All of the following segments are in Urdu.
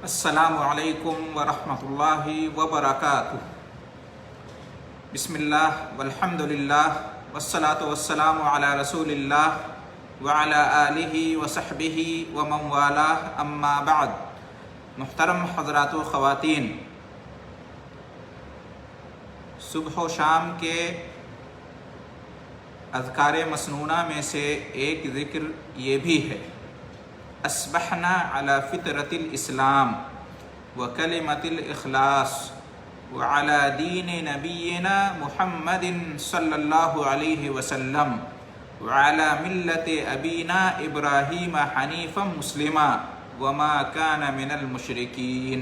السلام علیکم ورحمۃ اللہ وبرکاتہ۔ بسم اللہ والحمد للہ والصلاة والسلام علی رسول اللہ وعلی آلہ وصحبہ ومن والاه اما بعد۔ محترم حضرات و خواتین، صبح و شام کے اذکار مسنونہ میں سے ایک ذکر یہ بھی ہے، اصبحنا علی فطرت الاسلام وکلمۃ الاخلاص وعلی دین نبینا محمد صلی اللہ علیہ وسلم وعلی ملت ابینا ابراہیم حنیفا مسلما وما کان من المشرکین۔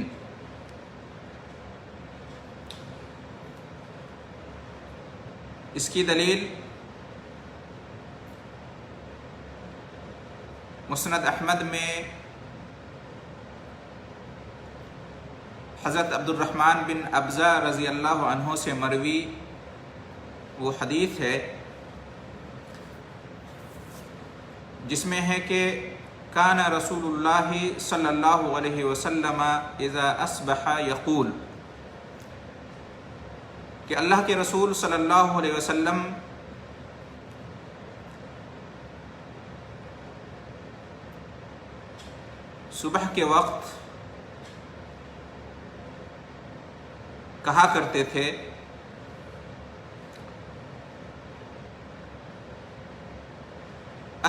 اس کی دلیل مسند احمد میں حضرت عبد الرحمن بن ابزہ رضی اللہ عنہ سے مروی وہ حدیث ہے جس میں ہے کہ کان رسول اللہ صلی اللہ علیہ وسلم اذا اصبح یقول، کہ اللہ کے رسول صلی اللہ علیہ وسلم صبح کے وقت کہا کرتے تھے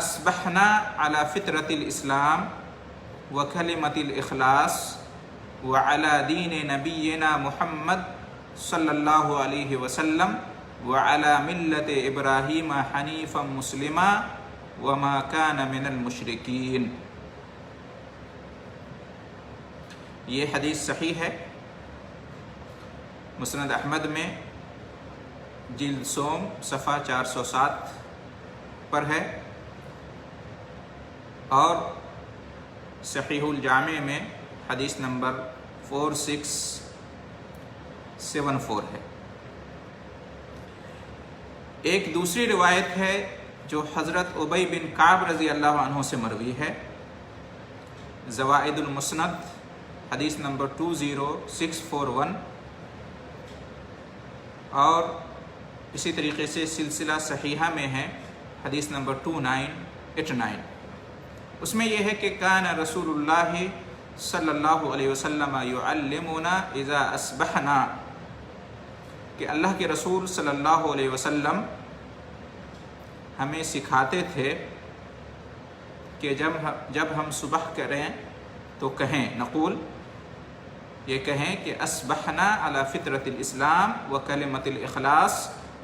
اصبحنا علی فطرت الاسلام وکلمۃ الاخلاص وعلی دین نبینا محمد صلی اللہ علیہ وسلم وعلی ملت ابراہیم حنیفا مسلما وما کان من المشرکین۔ یہ حدیث صحیح ہے، مسند احمد میں جلد سوم صفحہ 407 پر ہے، اور صحیح الجامع میں حدیث نمبر 4674 ہے۔ ایک دوسری روایت ہے جو حضرت ابی بن کعب رضی اللہ عنہ سے مروی ہے، زوائد المسند حدیث نمبر 20641، اور اسی طریقے سے سلسلہ صحیحہ میں ہے حدیث نمبر 2989۔ اس میں یہ ہے کہ کان رسول اللہ صلی اللہ علیہ وسلم یعلمنا اذا اصبحنا، کہ اللہ کے رسول صلی اللہ علیہ وسلم ہمیں سکھاتے تھے کہ جب ہم صبح کریں تو کہیں، نقول یہ کہیں کہ اصبحنا علی فطرت الاسلام وکلمۃ الاخلاص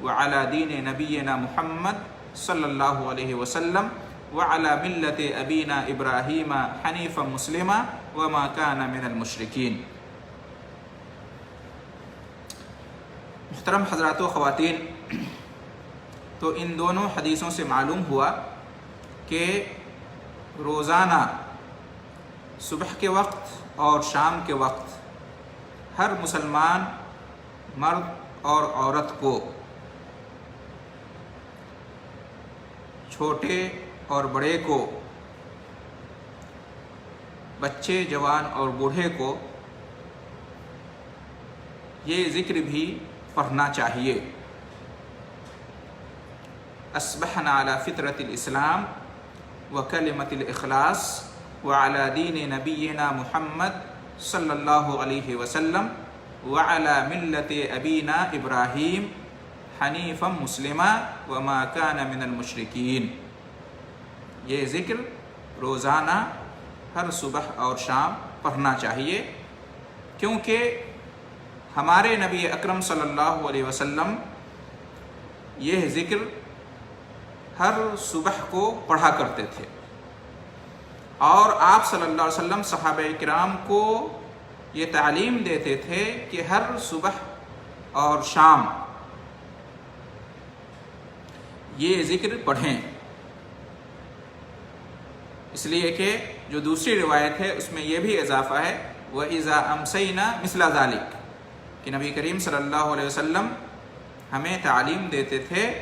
وعلی دین نبینا محمد صلی اللہ علیہ وسلم وعلی ملت ابینا ابراہیم حنیفا مسلما وما کان من المشرکین۔ محترم حضرات و خواتین، تو ان دونوں حدیثوں سے معلوم ہوا کہ روزانہ صبح کے وقت اور شام کے وقت ہر مسلمان مرد اور عورت کو، چھوٹے اور بڑے کو، بچے جوان اور بوڑھے کو یہ ذکر بھی پڑھنا چاہیے، اصبحنا علی فطرت الاسلام وکلمۃ الاخلاص وعلی دین نبینا محمد صلی اللہ علیہ وسلم وعلی ملت ابینا ابراہیم حنیفا مسلما وما کان من المشرکین۔ یہ ذکر روزانہ ہر صبح اور شام پڑھنا چاہیے، کیونکہ ہمارے نبی اکرم صلی اللہ علیہ وسلم یہ ذکر ہر صبح کو پڑھا کرتے تھے، اور آپ صلی اللہ علیہ وسلم صحابہ کرام کو یہ تعلیم دیتے تھے کہ ہر صبح اور شام یہ ذکر پڑھیں، اس لیے کہ جو دوسری روایت ہے اس میں یہ بھی اضافہ ہے وَإِذَا أَمْسَيْنَا مِثْلَ ذَلِكَ، کہ نبی کریم صلی اللہ علیہ وسلم ہمیں تعلیم دیتے تھے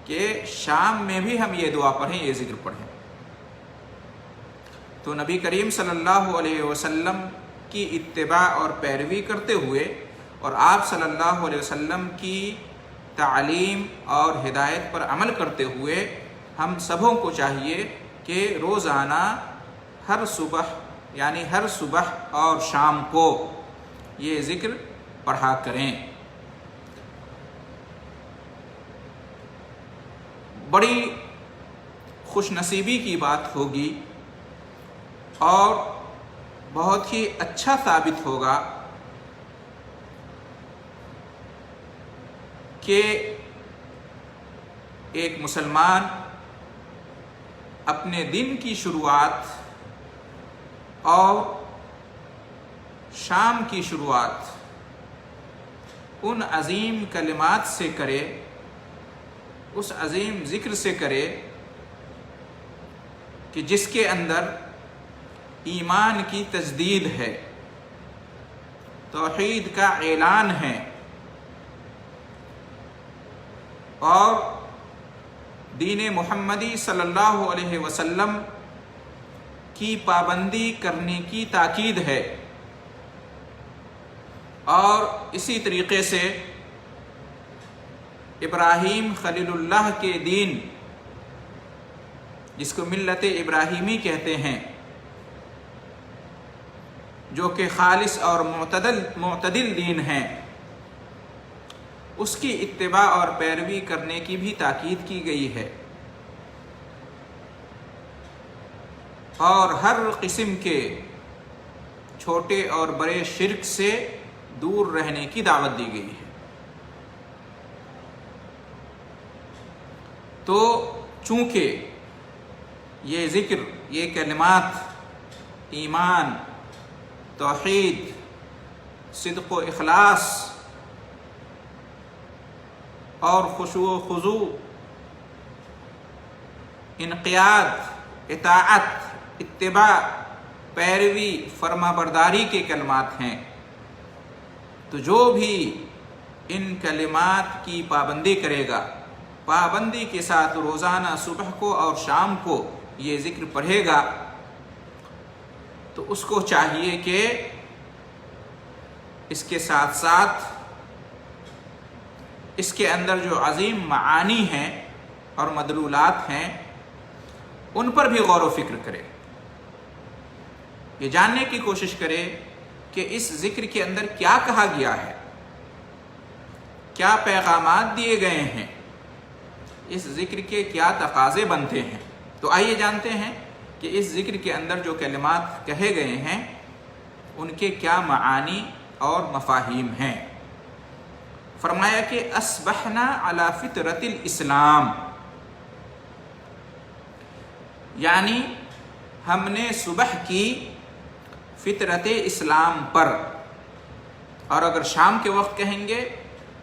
کہ شام میں بھی ہم یہ دعا پڑھیں، یہ ذکر پڑھیں۔ تو نبی کریم صلی اللہ علیہ وسلم کی اتباع اور پیروی کرتے ہوئے اور آپ صلی اللہ علیہ وسلم کی تعلیم اور ہدایت پر عمل کرتے ہوئے ہم سبوں کو چاہیے کہ روزانہ ہر صبح اور شام کو یہ ذکر پڑھا کریں۔ بڑی خوش نصیبی کی بات ہوگی اور بہت ہی اچھا ثابت ہوگا کہ ایک مسلمان اپنے دن کی شروعات اور شام کی شروعات ان عظیم کلمات سے کرے، اس عظیم ذکر سے کرے کہ جس کے اندر ایمان کی تجدید ہے، توحید کا اعلان ہے اور دین محمدی صلی اللہ علیہ وسلم کی پابندی کرنے کی تاکید ہے۔ اور اسی طریقے سے ابراہیم خلیل اللہ کے دین، جس کو ملت ابراہیمی کہتے ہیں، جو کہ خالص اور معتدل دین ہے، اس کی اتباع اور پیروی کرنے کی بھی تاکید کی گئی ہے، اور ہر قسم کے چھوٹے اور بڑے شرک سے دور رہنے کی دعوت دی گئی ہے۔ تو چونکہ یہ ذکر، یہ کلمات ایمان، توحید، صدق و اخلاص اور خشوع و خضوع، انقیاد، اطاعت، اتباع، پیروی، فرما برداری کے کلمات ہیں، تو جو بھی ان کلمات کی پابندی کرے گا، پابندی کے ساتھ روزانہ صبح کو اور شام کو یہ ذکر پڑھے گا، تو اس کو چاہیے کہ اس کے ساتھ ساتھ اس کے اندر جو عظیم معانی ہیں اور مدلولات ہیں ان پر بھی غور و فکر کرے، یہ جاننے کی کوشش کرے کہ اس ذکر کے اندر کیا کہا گیا ہے، کیا پیغامات دیے گئے ہیں، اس ذکر کے کیا تقاضے بنتے ہیں۔ تو آئیے جانتے ہیں کہ اس ذکر کے اندر جو کلمات کہے گئے ہیں ان کے کیا معانی اور مفاہیم ہیں۔ فرمایا کہ اصبحنا علی فطرت الاسلام، یعنی ہم نے صبح کی فطرت اسلام پر، اور اگر شام کے وقت کہیں گے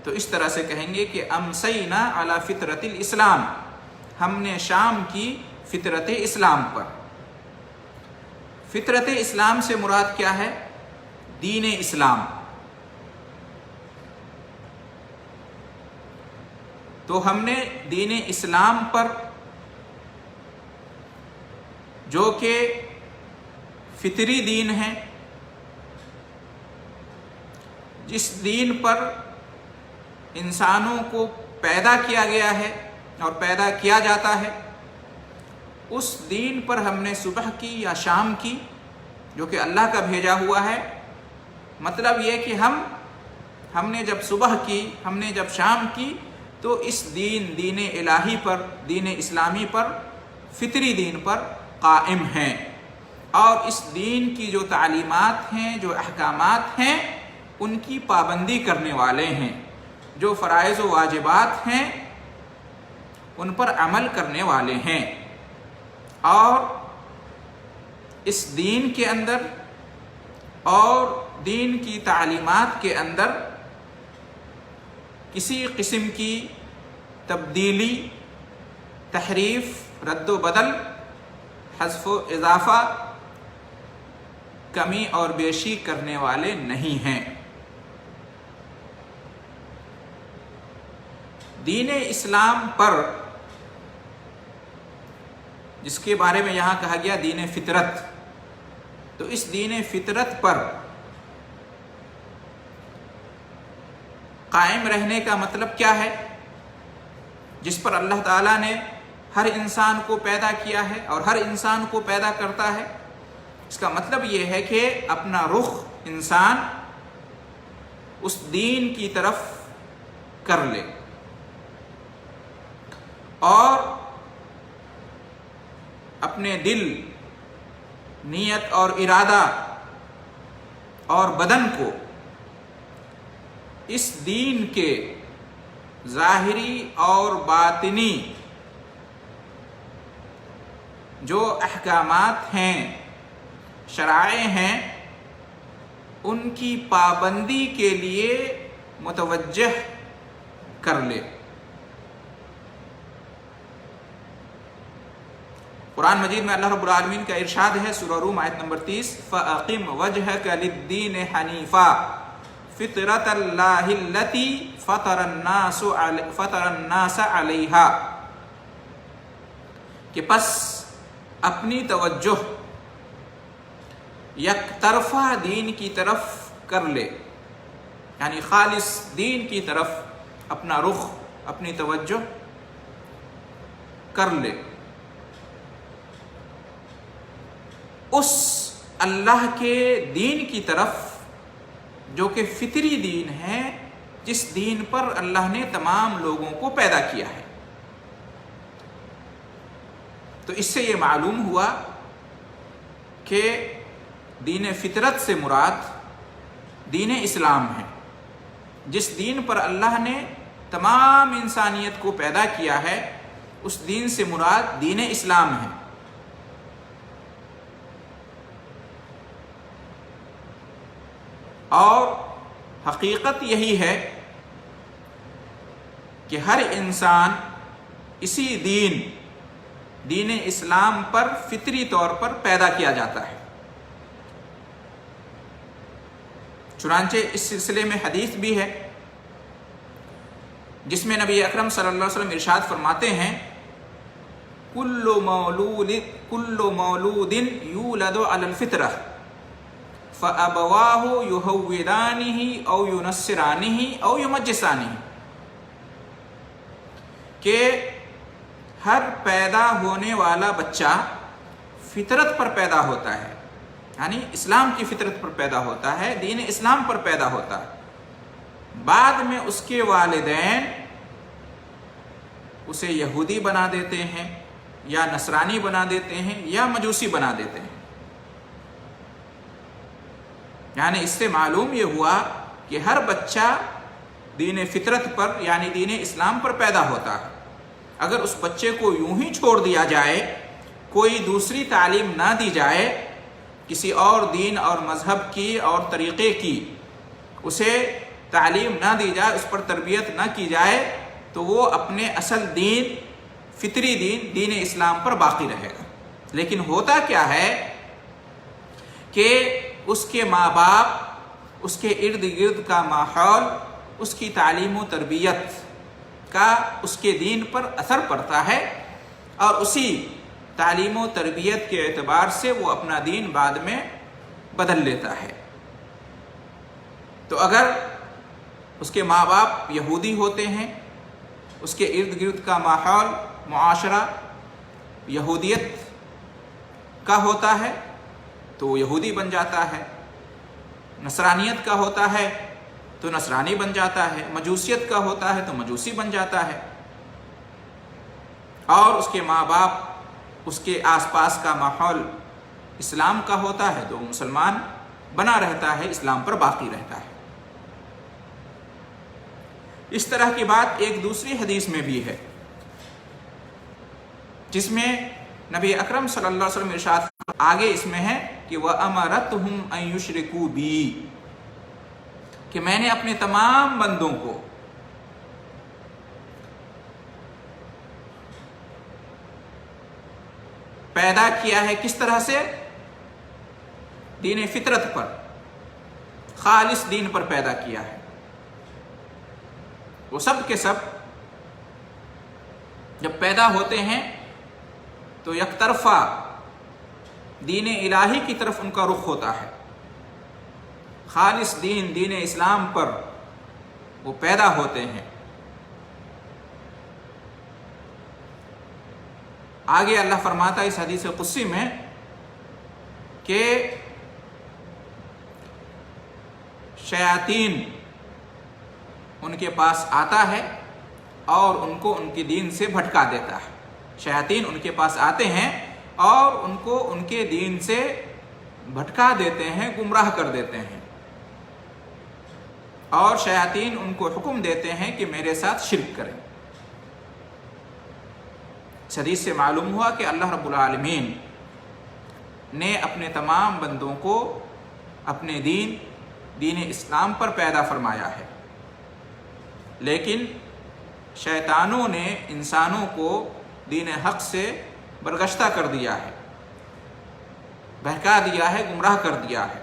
تو اس طرح سے کہیں گے کہ امسینا علی فطرت الاسلام، ہم نے شام کی فطرت اسلام پر۔ فطرت اسلام سے مراد کیا ہے؟ دین اسلام۔ تو ہم نے دین اسلام پر، جو کہ فطری دین ہے، جس دین پر انسانوں کو پیدا کیا گیا ہے اور پیدا کیا جاتا ہے، اس دین پر ہم نے صبح کی یا شام کی، جو کہ اللہ کا بھیجا ہوا ہے، مطلب یہ کہ ہم نے جب صبح کی، ہم نے جب شام کی، تو اس دین الہی پر، دین اسلامی پر، فطری دین پر قائم ہیں، اور اس دین کی جو تعلیمات ہیں، جو احکامات ہیں، ان کی پابندی کرنے والے ہیں، جو فرائض و واجبات ہیں ان پر عمل کرنے والے ہیں، اور اس دین کے اندر اور دین کی تعلیمات کے اندر کسی قسم کی تبدیلی، تحریف، رد و بدل، حذف و اضافہ، کمی اور بیشی کرنے والے نہیں ہیں۔ دین اسلام پر، جس کے بارے میں یہاں کہا گیا دین فطرت، تو اس دین فطرت پر قائم رہنے کا مطلب کیا ہے؟ جس پر اللہ تعالیٰ نے ہر انسان کو پیدا کیا ہے اور ہر انسان کو پیدا کرتا ہے، اس کا مطلب یہ ہے کہ اپنا رخ انسان اس دین کی طرف کر لے اور اپنے دل، نیت اور ارادہ اور بدن کو اس دین کے ظاہری اور باطنی جو احکامات ہیں، شرائع ہیں، ان کی پابندی کے لیے متوجہ کر لے۔ قرآن مجید میں اللہ رب العالمین کا ارشاد ہے، سورہ روم آیت نمبر 30، فَأَقِمْ وَجْهَكَ لِلدِّينِ حَنِيفًا فِطْرَةَ اللَّهِ الَّتِي فَطَرَ النَّاسَ عَلَيْهَا، کہ پس اپنی توجہ یک طرفہ دین کی طرف کر لے، یعنی خالص دین کی طرف اپنا رخ، اپنی توجہ کر لے، اس اللہ کے دین کی طرف جو کہ فطری دین ہے، جس دین پر اللہ نے تمام لوگوں کو پیدا کیا ہے۔ تو اس سے یہ معلوم ہوا کہ دین فطرت سے مراد دین اسلام ہے، جس دین پر اللہ نے تمام انسانیت کو پیدا کیا ہے، اس دین سے مراد دین اسلام ہے۔ اور حقیقت یہی ہے کہ ہر انسان اسی دین اسلام پر فطری طور پر پیدا کیا جاتا ہے۔ چنانچہ اس سلسلے میں حدیث بھی ہے جس میں نبی اکرم صلی اللہ علیہ وسلم ارشاد فرماتے ہیں، کل مولود یولد علی الفطرہ فَأَبَوَاهُ يُهَوِّدَانِهِ أَوْ يُنَصِّرَانِهِ أَوْ يُمَجِّسَانِهِ، کہ ہر پیدا ہونے والا بچہ فطرت پر پیدا ہوتا ہے، یعنی اسلام کی فطرت پر پیدا ہوتا ہے، دین اسلام پر پیدا ہوتا ہے، بعد میں اس کے والدین اسے یہودی بنا دیتے ہیں یا نصرانی بنا دیتے ہیں یا مجوسی بنا دیتے ہیں۔ یعنی اس سے معلوم یہ ہوا کہ ہر بچہ دین فطرت پر یعنی دین اسلام پر پیدا ہوتا ہے۔ اگر اس بچے کو یوں ہی چھوڑ دیا جائے، کوئی دوسری تعلیم نہ دی جائے، کسی اور دین اور مذہب کی اور طریقے کی اسے تعلیم نہ دی جائے، اس پر تربیت نہ کی جائے، تو وہ اپنے اصل دین، فطری دین اسلام پر باقی رہے گا۔ لیکن ہوتا کیا ہے کہ اس کے ماں باپ، اس کے ارد گرد کا ماحول، اس کی تعلیم و تربیت کا اس کے دین پر اثر پڑتا ہے، اور اسی تعلیم و تربیت کے اعتبار سے وہ اپنا دین بعد میں بدل لیتا ہے۔ تو اگر اس کے ماں باپ یہودی ہوتے ہیں، اس کے ارد گرد کا ماحول، معاشرہ یہودیت کا ہوتا ہے تو وہ یہودی بن جاتا ہے، نصرانیت کا ہوتا ہے تو نصرانی بن جاتا ہے، مجوسیت کا ہوتا ہے تو مجوسی بن جاتا ہے، اور اس کے ماں باپ، اس کے آس پاس کا ماحول اسلام کا ہوتا ہے تو وہ مسلمان بنا رہتا ہے، اسلام پر باقی رہتا ہے۔ اس طرح کی بات ایک دوسری حدیث میں بھی ہے جس میں نبی اکرم صلی اللہ علیہ وسلم ارشاد آگے اس میں ہے کہ وَأَمَرَتْهُمْ أَن يُشْرِكُوا بِي، کہ میں نے اپنے تمام بندوں کو پیدا کیا ہے کس طرح سے؟ دین فطرت پر، خالص دین پر پیدا کیا ہے۔ وہ سب کے سب جب پیدا ہوتے ہیں تو یک طرفہ دین الہی کی طرف ان کا رخ ہوتا ہے، خالص دین اسلام پر وہ پیدا ہوتے ہیں۔ آگے اللہ فرماتا ہے اس حدیث قدسی میں کہ شیاطین ان کے پاس آتا ہے اور ان کو ان کے دین سے بھٹکا دیتا ہے۔ شیاطین ان کے پاس آتے ہیں اور ان کو ان کے دین سے بھٹکا دیتے ہیں، گمراہ کر دیتے ہیں، اور شیاطین ان کو حکم دیتے ہیں کہ میرے ساتھ شرک کریں۔ اس حدیث سے معلوم ہوا کہ اللہ رب العالمین نے اپنے تمام بندوں کو اپنے دین اسلام پر پیدا فرمایا ہے، لیکن شیطانوں نے انسانوں کو دین حق سے برگشتہ کر دیا ہے، بہکا دیا ہے، گمراہ کر دیا ہے،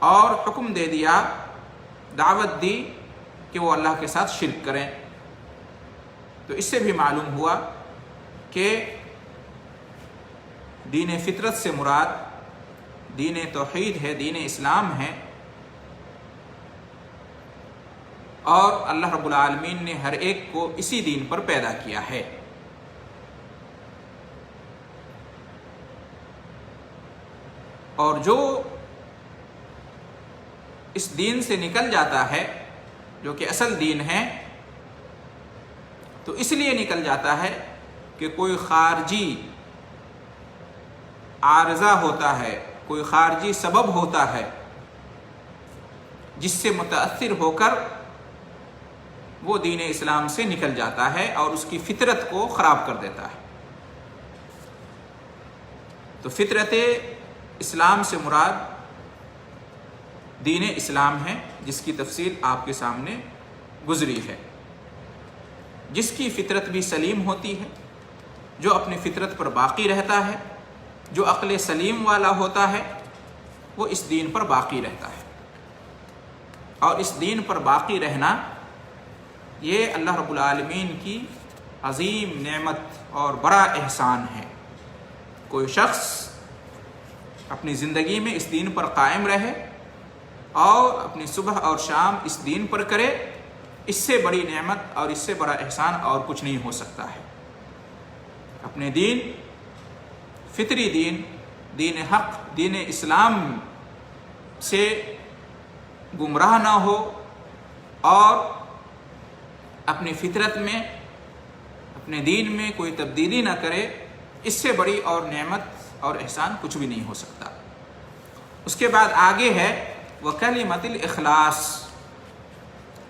اور حکم دے دیا، دعوت دی کہ وہ اللہ کے ساتھ شرک کریں۔ تو اس سے بھی معلوم ہوا کہ دین فطرت سے مراد دین توحید ہے، دین اسلام ہے، اور اللہ رب العالمین نے ہر ایک کو اسی دین پر پیدا کیا ہے۔ اور جو اس دین سے نکل جاتا ہے، جو کہ اصل دین ہے، تو اس لیے نکل جاتا ہے کہ کوئی خارجی عارضہ ہوتا ہے، کوئی خارجی سبب ہوتا ہے جس سے متاثر ہو کر وہ دین اسلام سے نکل جاتا ہے اور اس کی فطرت کو خراب کر دیتا ہے۔ تو فطرت اسلام سے مراد دین اسلام ہے، جس کی تفصیل آپ کے سامنے گزری ہے۔ جس کی فطرت بھی سلیم ہوتی ہے، جو اپنی فطرت پر باقی رہتا ہے، جو عقل سلیم والا ہوتا ہے، وہ اس دین پر باقی رہتا ہے۔ اور اس دین پر باقی رہنا یہ اللہ رب العالمین کی عظیم نعمت اور بڑا احسان ہے۔ کوئی شخص اپنی زندگی میں اس دین پر قائم رہے اور اپنی صبح اور شام اس دین پر کرے، اس سے بڑی نعمت اور اس سے بڑا احسان اور کچھ نہیں ہو سکتا ہے۔ اپنے دین، فطری دین حق، دین اسلام سے گمراہ نہ ہو اور اپنی فطرت میں، اپنے دین میں کوئی تبدیلی نہ کرے، اس سے بڑی اور نعمت اور احسان کچھ بھی نہیں ہو سکتا۔ اس کے بعد آگے ہے وَكَلِمَةِ الْإِخْلَاصِ۔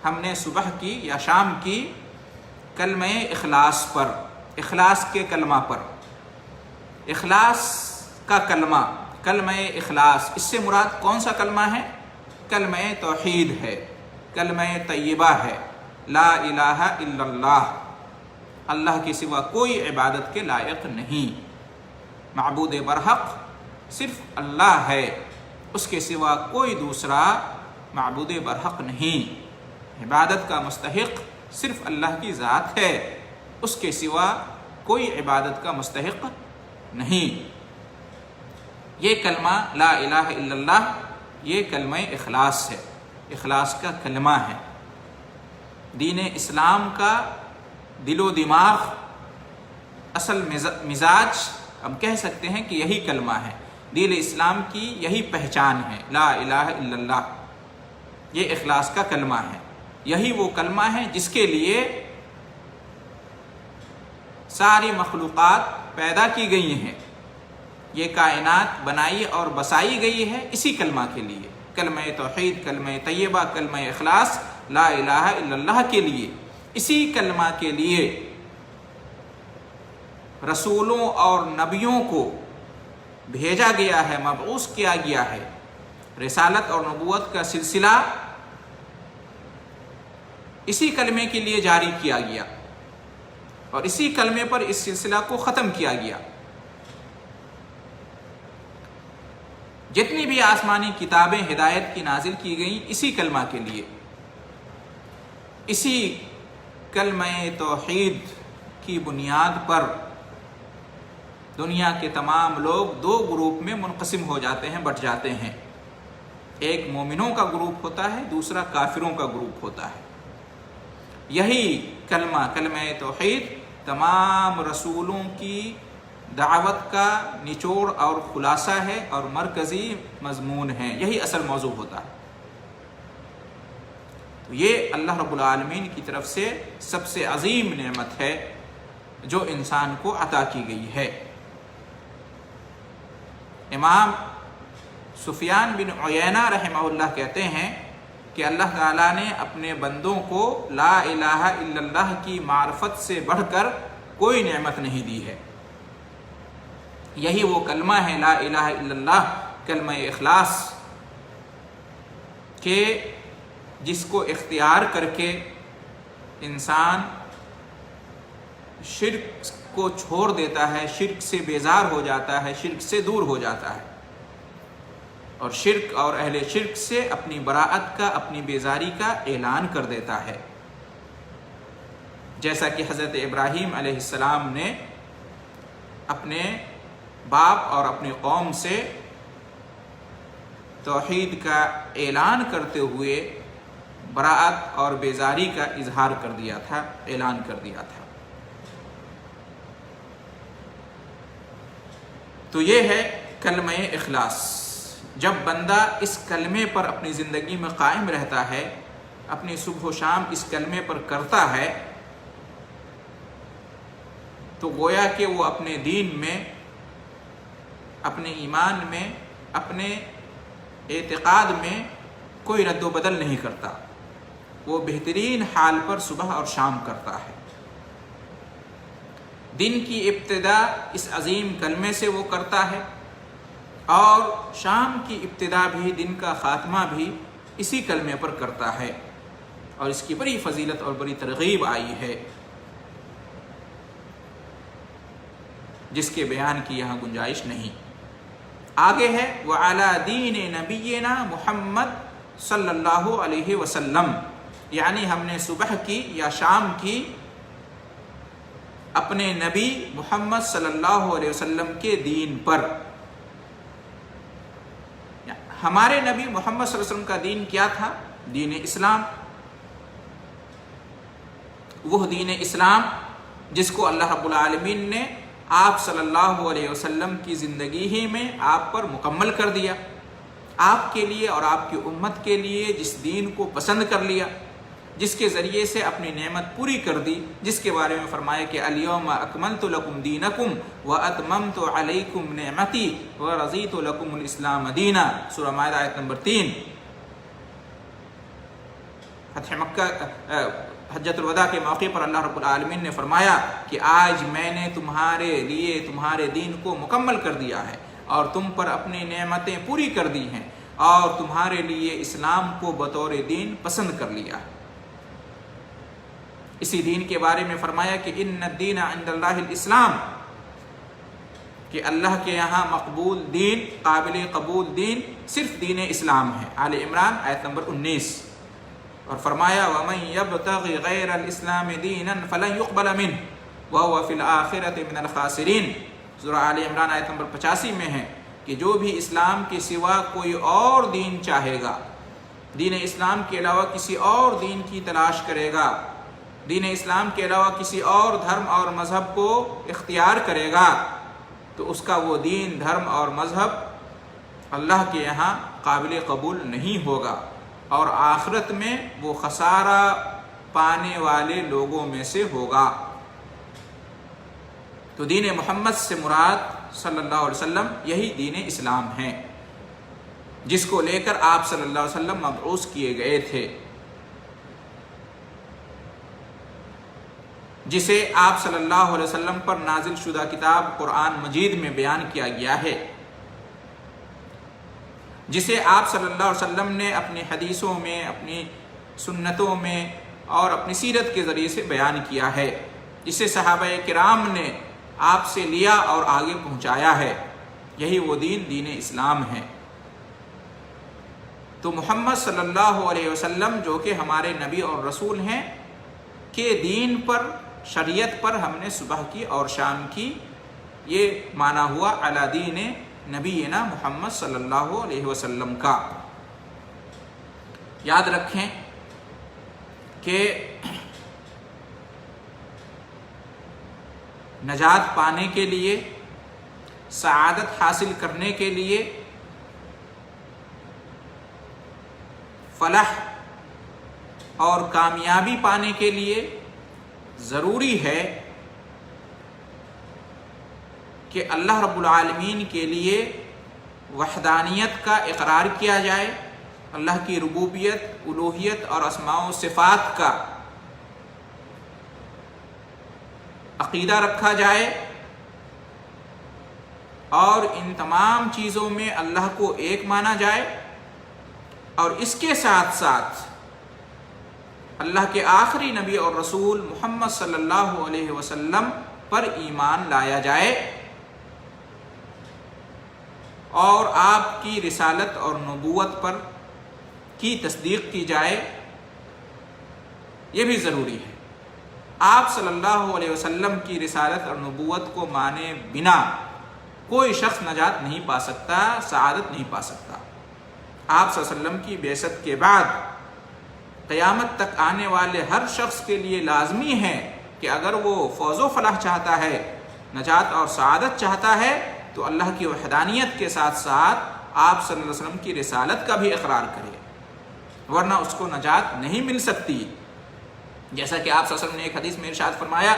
ہم نے صبح کی یا شام کی کلمہ اخلاص پر، اخلاص کے کلمہ پر، اخلاص کا کلمہ اخلاص، اس سے مراد کون سا کلمہ ہے؟ کلمہ توحید ہے، کلمہ طیبہ ہے، لا الہ الا اللہ، اللہ کے سوا کوئی عبادت کے لائق نہیں، معبود برحق صرف اللہ ہے، اس کے سوا کوئی دوسرا معبود برحق نہیں، عبادت کا مستحق صرف اللہ کی ذات ہے، اس کے سوا کوئی عبادت کا مستحق نہیں۔ یہ کلمہ لا الہ الا اللہ، یہ کلمہ اخلاص ہے، اخلاص کا کلمہ ہے۔ دین اسلام کا دل و دماغ، اصل مزاج ہم کہہ سکتے ہیں کہ یہی کلمہ ہے، دین اسلام کی یہی پہچان ہے، لا الہ الا اللہ، یہ اخلاص کا کلمہ ہے۔ یہی وہ کلمہ ہے جس کے لیے ساری مخلوقات پیدا کی گئی ہیں، یہ کائنات بنائی اور بسائی گئی ہے اسی کلمہ کے لیے، کلمہ توحید، کلمہ طیبہ، کلمہ اخلاص، لا الہ الا اللہ کے لیے۔ اسی کلمہ کے لیے رسولوں اور نبیوں کو بھیجا گیا ہے، مبعوث کیا گیا ہے۔ رسالت اور نبوت کا سلسلہ اسی کلمے کے لیے جاری کیا گیا اور اسی کلمے پر اس سلسلہ کو ختم کیا گیا۔ جتنی بھی آسمانی کتابیں ہدایت کی نازل کی گئیں اسی کلمہ کے لیے، اسی کلمہ توحید کی بنیاد پر دنیا کے تمام لوگ دو گروپ میں منقسم ہو جاتے ہیں، بٹ جاتے ہیں۔ ایک مومنوں کا گروپ ہوتا ہے، دوسرا کافروں کا گروپ ہوتا ہے۔ یہی کلمہ توحید تمام رسولوں کی دعوت کا نچوڑ اور خلاصہ ہے اور مرکزی مضمون ہے، یہی اصل موضوع ہوتا ہے۔ تو یہ اللہ رب العالمین کی طرف سے سب سے عظیم نعمت ہے جو انسان کو عطا کی گئی ہے۔ امام سفیان بن عیینہ رحمہ اللہ کہتے ہیں کہ اللہ تعالیٰ نے اپنے بندوں کو لا الہ الا اللہ کی معرفت سے بڑھ کر کوئی نعمت نہیں دی ہے۔ یہی وہ کلمہ ہے لا الہ الا اللہ، کلمہ اخلاص، کہ جس کو اختیار کر کے انسان شرک کو چھوڑ دیتا ہے، شرک سے بیزار ہو جاتا ہے، شرک سے دور ہو جاتا ہے، اور شرک اور اہل شرک سے اپنی براءت کا، اپنی بیزاری کا اعلان کر دیتا ہے، جیسا کہ حضرت ابراہیم علیہ السلام نے اپنے باپ اور اپنی قوم سے توحید کا اعلان کرتے ہوئے براءت اور بیزاری کا اظہار کر دیا تھا، اعلان کر دیا تھا۔ تو یہ ہے کلمہ اخلاص۔ جب بندہ اس کلمے پر اپنی زندگی میں قائم رہتا ہے، اپنی صبح و شام اس کلمے پر کرتا ہے، تو گویا کہ وہ اپنے دین میں، اپنے ایمان میں، اپنے اعتقاد میں کوئی رد و بدل نہیں کرتا، وہ بہترین حال پر صبح اور شام کرتا ہے۔ دن کی ابتدا اس عظیم کلمے سے وہ کرتا ہے، اور شام کی ابتدا بھی، دن کا خاتمہ بھی اسی کلمے پر کرتا ہے، اور اس کی بڑی فضیلت اور بڑی ترغیب آئی ہے، جس کے بیان کی یہاں گنجائش نہیں۔ آگے ہے وَعَلَى دِينِ نَبِيِّنَا محمد صلی اللہ علیہ وسلم، یعنی ہم نے صبح کی یا شام کی اپنے نبی محمد صلی اللہ علیہ وسلم کے دین پر۔ ہمارے نبی محمد صلی اللہ علیہ وسلم کا دین کیا تھا؟ دین اسلام، وہ دین اسلام جس کو اللہ رب العالمین نے آپ صلی اللہ علیہ وسلم کی زندگی ہی میں آپ پر مکمل کر دیا، آپ کے لیے اور آپ کی امت کے لیے جس دین کو پسند کر لیا، جس کے ذریعے سے اپنی نعمت پوری کر دی، جس کے بارے میں فرمایا کہ الیوم اکملت لکم دینکم واتممت علیکم نعمتی ورضیت لکم الاسلام دینا، سورہ مائدہ آیت نمبر 3۔ فتح مکہ، حجۃ الوداع کے موقع پر اللہ رب العالمین نے فرمایا کہ آج میں نے تمہارے لیے تمہارے دین کو مکمل کر دیا ہے، اور تم پر اپنی نعمتیں پوری کر دی ہیں، اور تمہارے لیے اسلام کو بطور دین پسند کر لیا ہے۔ اسی دین کے بارے میں فرمایا کہ ان الدین عند اللہ الاسلام، کہ اللہ کے یہاں مقبول دین، قابل قبول دین صرف دین اسلام ہے، آل عمران آیت نمبر 19۔ اور فرمایا وَمَن يَبْتَغِ غَيْرَ الْإِسْلَامِ دِينًا فَلَن يُقْبَلَ مِنْهُ وَهُوَ فِي الْآخِرَةِ مِنَ الْخَاسِرِينَ، سورہ آل عمران آیت نمبر 85 میں ہے کہ جو بھی اسلام کے سوا کوئی اور دین چاہے گا، دین اسلام کے علاوہ کسی اور دین کی تلاش کرے گا، دین اسلام کے علاوہ کسی اور دھرم اور مذہب کو اختیار کرے گا، تو اس کا وہ دین، دھرم اور مذہب اللہ کے یہاں قابل قبول نہیں ہوگا، اور آخرت میں وہ خسارہ پانے والے لوگوں میں سے ہوگا۔ تو دین محمد سے مراد صلی اللہ علیہ وسلم یہی دین اسلام ہے، جس کو لے کر آپ صلی اللہ علیہ وسلم مبعوث کیے گئے تھے، جسے آپ صلی اللہ علیہ وسلم پر نازل شدہ کتاب قرآن مجید میں بیان کیا گیا ہے، جسے آپ صلی اللہ علیہ وسلم نے اپنی حدیثوں میں، اپنی سنتوں میں اور اپنی سیرت کے ذریعے سے بیان کیا ہے، جسے صحابہ کرام نے آپ سے لیا اور آگے پہنچایا ہے، یہی وہ دین، دین اسلام ہے۔ تو محمد صلی اللہ علیہ وسلم جو کہ ہمارے نبی اور رسول ہیں کے دین پر، شریعت پر ہم نے صبح کی اور شام کی، یہ معنی ہوا علی دین نبینا محمد صلی اللہ علیہ وسلم کا۔ یاد رکھیں کہ نجات پانے کے لیے، سعادت حاصل کرنے کے لیے، فلاح اور کامیابی پانے کے لیے ضروری ہے کہ اللہ رب العالمین کے لیے وحدانیت کا اقرار کیا جائے، اللہ کی ربوبیت، الوہیت اور اسماء و صفات کا عقیدہ رکھا جائے، اور ان تمام چیزوں میں اللہ کو ایک مانا جائے، اور اس کے ساتھ ساتھ اللہ کے آخری نبی اور رسول محمد صلی اللہ علیہ وسلم پر ایمان لایا جائے، اور آپ کی رسالت اور نبوت پر کی تصدیق کی جائے، یہ بھی ضروری ہے۔ آپ صلی اللہ علیہ وسلم کی رسالت اور نبوت کو مانے بنا کوئی شخص نجات نہیں پا سکتا، سعادت نہیں پا سکتا۔ آپ صلی اللہ علیہ وسلم کی بعثت کے بعد قیامت تک آنے والے ہر شخص کے لیے لازمی ہے کہ اگر وہ فوز و فلاح چاہتا ہے، نجات اور سعادت چاہتا ہے، تو اللہ کی وحدانیت کے ساتھ ساتھ آپ صلی اللہ علیہ وسلم کی رسالت کا بھی اقرار کرے، ورنہ اس کو نجات نہیں مل سکتی۔ جیسا کہ آپ صلی اللہ علیہ وسلم نے ایک حدیث میں ارشاد فرمایا،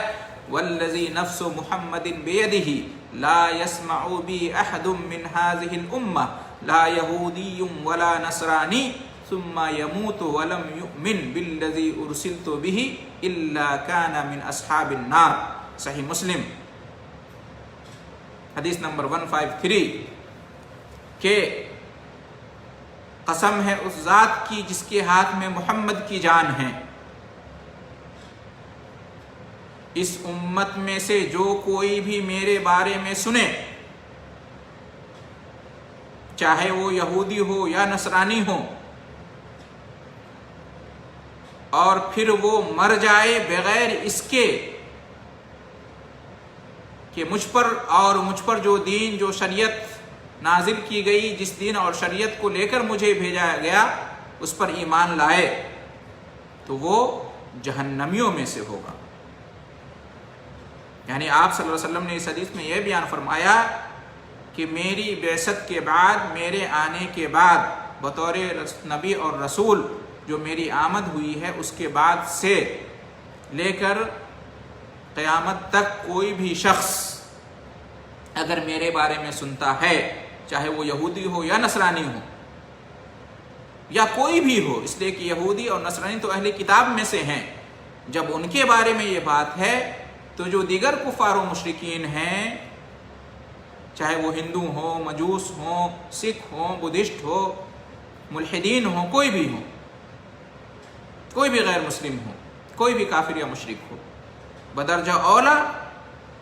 والذی نفس محمد بیدہ لا یسمع بی احد من هذه الامہ لا یہودی ولا نصرانی ثم يموت ولم يؤمن بالذی ارسلت به الا كان من اصحاب النار، صحیح مسلم حدیث نمبر 153، کہ قسم ہے اس ذات کی جس کے ہاتھ میں محمد کی جان ہے، اس امت میں سے جو کوئی بھی میرے بارے میں سنے، چاہے وہ یہودی ہو یا نصرانی ہو، اور پھر وہ مر جائے بغیر اس کے کہ مجھ پر جو دین، جو شریعت نازل کی گئی، جس دین اور شریعت کو لے کر مجھے بھیجا گیا، اس پر ایمان لائے، تو وہ جہنمیوں میں سے ہوگا۔ یعنی آپ صلی اللہ علیہ وسلم نے اس حدیث میں یہ بیان فرمایا کہ میری بعثت کے بعد، میرے آنے کے بعد، بطور نبی اور رسول جو میری آمد ہوئی ہے، اس کے بعد سے لے کر قیامت تک کوئی بھی شخص اگر میرے بارے میں سنتا ہے، چاہے وہ یہودی ہو یا نصرانی ہو یا کوئی بھی ہو، اس لیے کہ یہودی اور نصرانی تو اہل کتاب میں سے ہیں، جب ان کے بارے میں یہ بات ہے تو جو دیگر کفار و مشرکین ہیں، چاہے وہ ہندو ہوں، مجوس ہوں، سکھ ہوں، بدھسٹ ہو، ملحدین ہوں، کوئی بھی ہو، کوئی بھی غیر مسلم ہو، کوئی بھی کافر یا مشرک ہو، بدرجہ اولا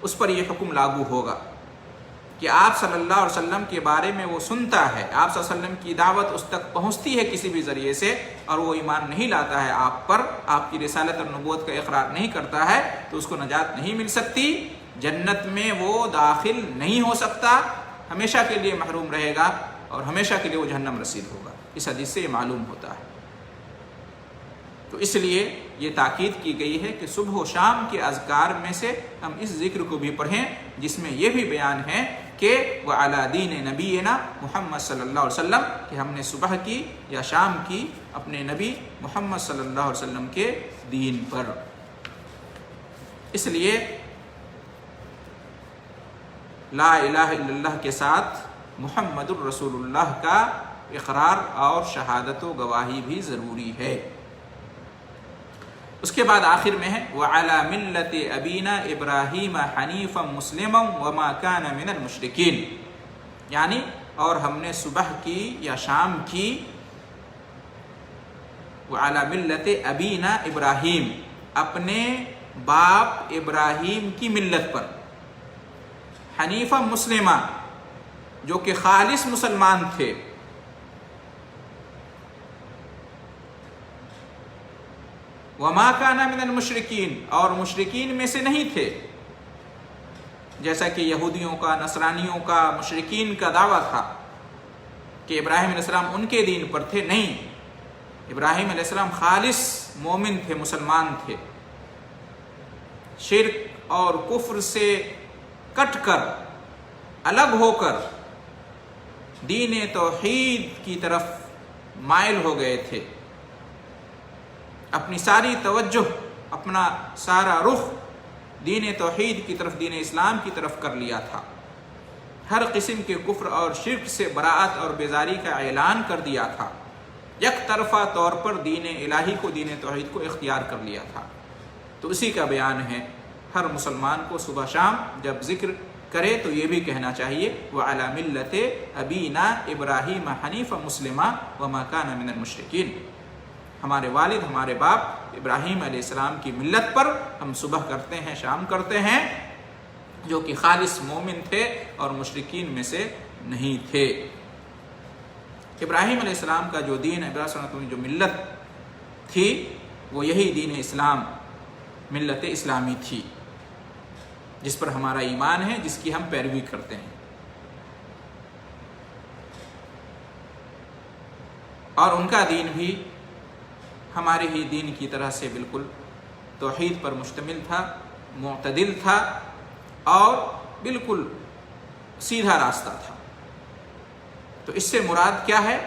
اس پر یہ حکم لاگو ہوگا کہ آپ صلی اللہ علیہ وسلم کے بارے میں وہ سنتا ہے، آپ صلی اللہ علیہ وسلم کی دعوت اس تک پہنچتی ہے کسی بھی ذریعے سے، اور وہ ایمان نہیں لاتا ہے آپ پر، آپ کی رسالت اور نبوت کا اقرار نہیں کرتا ہے، تو اس کو نجات نہیں مل سکتی، جنت میں وہ داخل نہیں ہو سکتا، ہمیشہ کے لیے محروم رہے گا، اور ہمیشہ کے لیے وہ جہنم رسید ہوگا۔ اس حدیث سے یہ معلوم ہوتا ہے۔ تو اس لیے یہ تاکید کی گئی ہے کہ صبح و شام کے اذکار میں سے ہم اس ذکر کو بھی پڑھیں، جس میں یہ بھی بیان ہے کہ وعلی دین نبینا محمد صلی اللہ علیہ وسلم، کہ ہم نے صبح کی یا شام کی اپنے نبی محمد صلی اللہ علیہ وسلم کے دین پر۔ اس لیے لا الہ الا اللہ کے ساتھ محمد الرسول اللہ کا اقرار اور شہادت و گواہی بھی ضروری ہے۔ اس کے بعد آخر میں ہے وَعَلَى مِلَّةِ أَبِينَا إِبْرَاهِيمَ حَنِيفًا مُسْلِمًا وَمَا كَانَ مِنَ الْمُشْرِكِينَ، یعنی اور ہم نے صبح کی یا شام کی وَعَلَى مِلَّةِ أَبِينَا ابراہیم، اپنے باپ ابراہیم کی ملت پر، حنیفہ مسلمہ، جو کہ خالص مسلمان تھے، وما کان من المشرکین، اور مشرکین میں سے نہیں تھے، جیسا کہ یہودیوں کا، نصرانیوں کا، مشرکین کا دعویٰ تھا کہ ابراہیم علیہ السلام ان کے دین پر تھے۔ نہیں، ابراہیم علیہ السلام خالص مومن تھے، مسلمان تھے، شرک اور کفر سے کٹ کر الگ ہو کر دین توحید کی طرف مائل ہو گئے تھے، اپنی ساری توجہ، اپنا سارا رخ دین توحید کی طرف، دین اسلام کی طرف کر لیا تھا، ہر قسم کے کفر اور شرک سے براءت اور بیزاری کا اعلان کر دیا تھا، یک طرفہ طور پر دین الہی کو، دین توحید کو اختیار کر لیا تھا۔ تو اسی کا بیان ہے، ہر مسلمان کو صبح شام جب ذکر کرے تو یہ بھی کہنا چاہیے وَعَلَى مِلَّةِ أَبِينَا إِبْرَاهِيمَ حَنِيفًا مُسْلِمًا وَمَا كَانَ مِنَ الْمُشْرِكِينَ، ہمارے والد، ہمارے باپ ابراہیم علیہ السلام کی ملت پر ہم صبح کرتے ہیں، شام کرتے ہیں، جو کہ خالص مومن تھے اور مشرکین میں سے نہیں تھے۔ ابراہیم علیہ السلام کا جو دین، ابراہیم علیہ السلام کی جو ملت تھی، وہ یہی دین اسلام، ملت اسلامی تھی، جس پر ہمارا ایمان ہے، جس کی ہم پیروی کرتے ہیں، اور ان کا دین بھی ہمارے ہی دین کی طرح سے بالکل توحید پر مشتمل تھا، معتدل تھا اور بالکل سیدھا راستہ تھا۔ تو اس سے مراد کیا ہے؟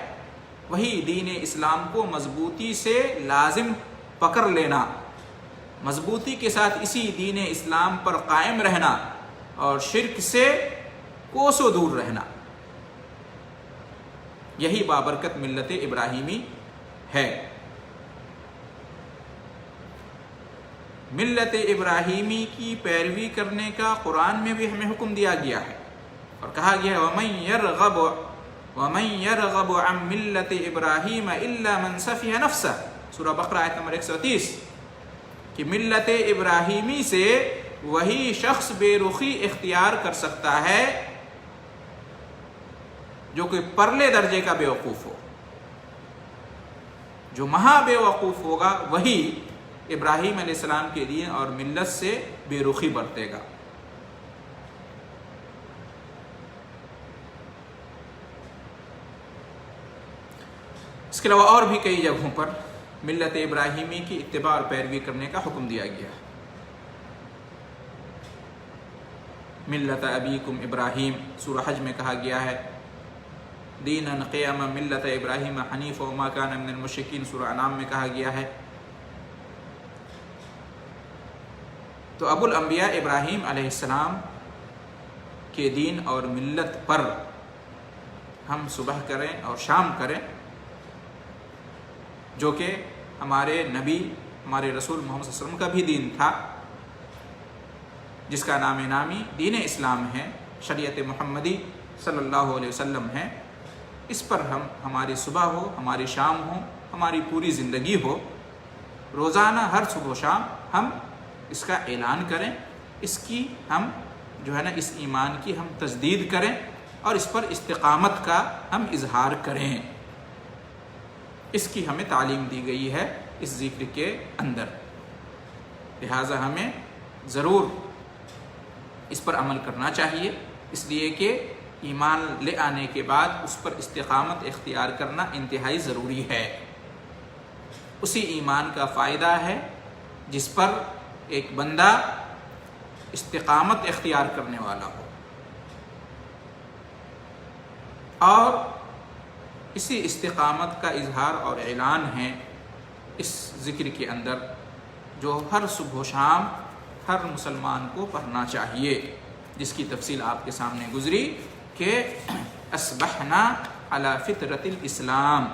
وہی دین اسلام کو مضبوطی سے لازم پکڑ لینا، مضبوطی کے ساتھ اسی دین اسلام پر قائم رہنا اور شرک سے کوسوں دور رہنا، یہی بابرکت ملت ابراہیمی ہے۔ ملت ابراہیمی کی پیروی کرنے کا قرآن میں بھی ہمیں حکم دیا گیا ہے، اور کہا گیا ہے وَمَن يَرْغَبُ عَن مِلَّةِ إِبْرَاهِيمَ إِلَّا مَنْ سَفِهَ نَفْسَهُ، سورہ بقرہ آیت نمبر 130، کہ ملت ابراہیمی سے وہی شخص بے رخی اختیار کر سکتا ہے جو کوئی پرلے درجے کا بیوقوف ہو، جو مہا بیوقوف ہوگا وہی ابراہیم علیہ السلام کے دین اور ملت سے بے رخی برتے گا۔ اس کے علاوہ اور بھی کئی جگہوں پر ملت ابراہیمی کی اتباع اور پیروی کرنے کا حکم دیا گیا ہے۔ ملت ابیکم ابراہیم، سورہ حج میں کہا گیا ہے دینًا قیما ملت ابراہیم حنیفا وما کان من المشرکین، سورہ انعام میں کہا گیا ہے۔ تو ابو الانبیاء ابراہیم علیہ السلام کے دین اور ملت پر ہم صبح کریں اور شام کریں، جو کہ ہمارے نبی، ہمارے رسول محمد صلی اللہ علیہ وسلم کا بھی دین تھا، جس کا نام نامی دین اسلام ہے، شریعت محمدی صلی اللہ علیہ وسلم ہے۔ اس پر ہماری صبح ہو، ہماری شام ہو، ہماری پوری زندگی ہو، روزانہ ہر صبح و شام ہم اس کا اعلان کریں، اس کی ہم جو ہے نا اس ایمان کی ہم تجدید کریں اور اس پر استقامت کا ہم اظہار کریں۔ اس کی ہمیں تعلیم دی گئی ہے اس ذکر کے اندر، لہٰذا ہمیں ضرور اس پر عمل کرنا چاہیے، اس لیے کہ ایمان لے آنے کے بعد اس پر استقامت اختیار کرنا انتہائی ضروری ہے۔ اسی ایمان کا فائدہ ہے جس پر ایک بندہ استقامت اختیار کرنے والا ہو، اور اسی استقامت کا اظہار اور اعلان ہے اس ذکر کے اندر، جو ہر صبح و شام ہر مسلمان کو پڑھنا چاہیے، جس کی تفصیل آپ کے سامنے گزری کہ اصبحنا علی فطرت الاسلام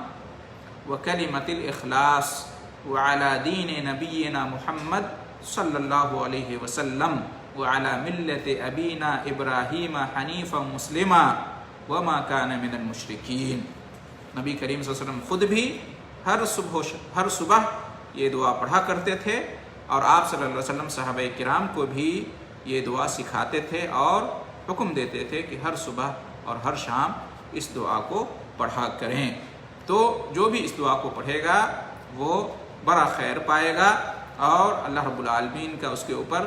وکلمۃ الاخلاص وعلی دین نبینا محمد صلی اللہ علیہ وسلم وعلی ملت ابینا ابراہیم حنیفا مسلما وما کان من المشرکین۔ نبی کریم صلی اللہ علیہ وسلم خود بھی ہر صبح یہ دعا پڑھا کرتے تھے، اور آپ صلی اللہ علیہ وسلم صحابہ کرام کو بھی یہ دعا سکھاتے تھے اور حکم دیتے تھے کہ ہر صبح اور ہر شام اس دعا کو پڑھا کریں۔ تو جو بھی اس دعا کو پڑھے گا وہ بڑا خیر پائے گا، اور اللہ رب العالمین کا اس کے اوپر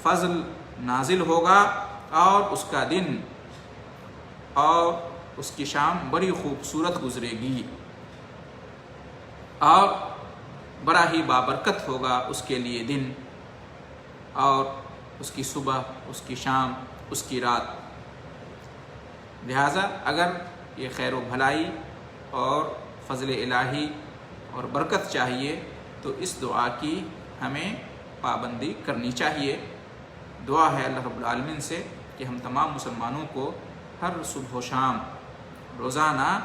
فضل نازل ہوگا، اور اس کا دن اور اس کی شام بڑی خوبصورت گزرے گی، اور بڑا ہی بابرکت ہوگا اس کے لیے دن، اور اس کی صبح، اس کی شام، اس کی رات۔ لہٰذا اگر یہ خیر و بھلائی اور فضل الہی اور برکت چاہیے تو اس دعا کی ہمیں پابندی کرنی چاہیے۔ دعا ہے اللہ رب العالمین سے کہ ہم تمام مسلمانوں کو ہر صبح و شام، روزانہ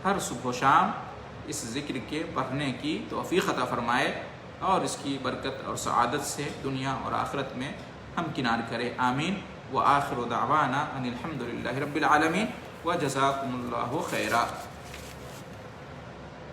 ہر صبح و شام اس ذکر کے پڑھنے کی توفیق عطا فرمائے اور اس کی برکت اور سعادت سے دنیا اور آخرت میں ہمکنار کرے، آمین۔ وآخر دعوانا ان الحمد للہ رب العالمین وجزاکم اللہ خیرا۔